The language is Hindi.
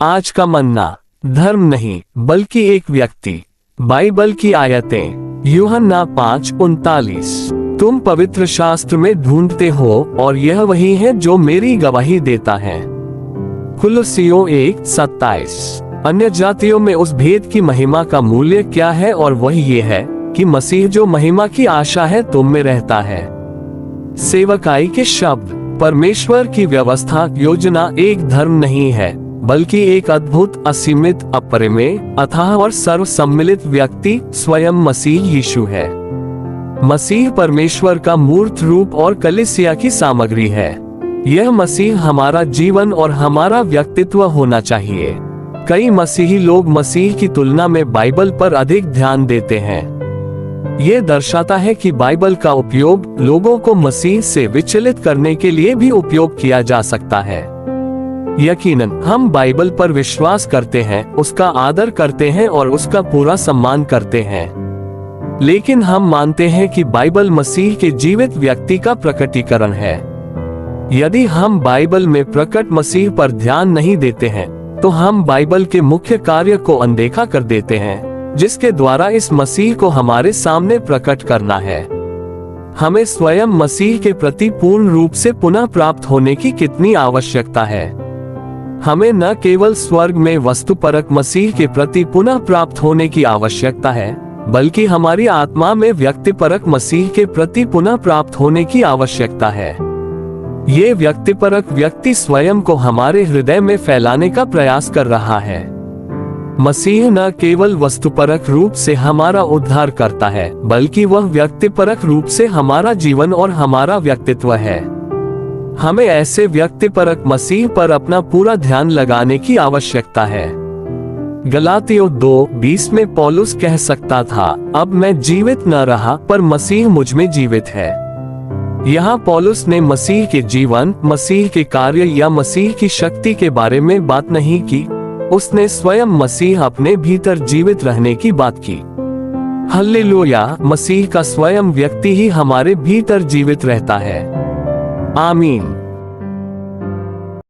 आज का मन्ना धर्म नहीं बल्कि एक व्यक्ति। बाइबल की आयतें यूहन्ना 5:39। तुम पवित्र शास्त्र में ढूंढते हो और यह वही है जो मेरी गवाही देता है। कुलुस्सियों 1:27। अन्य जातियों में उस भेद की महिमा का मूल्य क्या है, और वह ये है कि मसीह जो महिमा की आशा है तुम में रहता है। सेवकाई के शब्द। परमेश्वर की व्यवस्था योजना एक धर्म नहीं है बल्कि एक अद्भुत, असीमित, अपरिमेय, अथाह और सर्वसम्मिलित व्यक्ति स्वयं मसीह यीशु है। मसीह परमेश्वर का मूर्त रूप और कलीसिया की सामग्री है। यह मसीह हमारा जीवन और हमारा व्यक्तित्व होना चाहिए। कई मसीही लोग मसीह की तुलना में बाइबल पर अधिक ध्यान देते हैं। ये दर्शाता है कि बाइबल का उपयोग लोगों को मसीह से विचलित करने के लिए भी उपयोग किया जा सकता है। यकीनन हम बाइबल पर विश्वास करते हैं, उसका आदर करते हैं और उसका पूरा सम्मान करते हैं। लेकिन हम मानते हैं कि बाइबल मसीह के जीवित व्यक्ति का प्रकटीकरण है। यदि हम बाइबल में प्रकट मसीह पर ध्यान नहीं देते हैं तो हम बाइबल के मुख्य कार्य को अनदेखा कर देते हैं, जिसके द्वारा इस मसीह को हमारे सामने प्रकट करना है। हमें स्वयं मसीह के प्रति पूर्ण रूप से पुनः प्राप्त होने की कितनी आवश्यकता है। हमें न केवल स्वर्ग में वस्तुपरक मसीह के प्रति पुनः प्राप्त होने की आवश्यकता है, बल्कि हमारी आत्मा में व्यक्तिपरक मसीह के प्रति पुनः प्राप्त होने की आवश्यकता है। ये व्यक्तिपरक व्यक्ति स्वयं को हमारे हृदय में फैलाने का प्रयास कर रहा है। मसीह न केवल वस्तुपरक रूप से हमारा उद्धार करता है, बल्कि वह व्यक्तिपरक रूप से हमारा जीवन और हमारा व्यक्तित्व है। हमें ऐसे व्यक्तिपरक मसीह पर अपना पूरा ध्यान लगाने की आवश्यकता है। गलातियों 2:20 में पौलुस कह सकता था, अब मैं जीवित न रहा पर मसीह मुझ में जीवित है। यहाँ पौलुस ने मसीह के जीवन, मसीह के कार्य या मसीह की शक्ति के बारे में बात नहीं की। उसने स्वयं मसीह अपने भीतर जीवित रहने की बात की। हल्लेलुया, मसीह का स्वयं व्यक्ति ही हमारे भीतर जीवित रहता है। आमीन।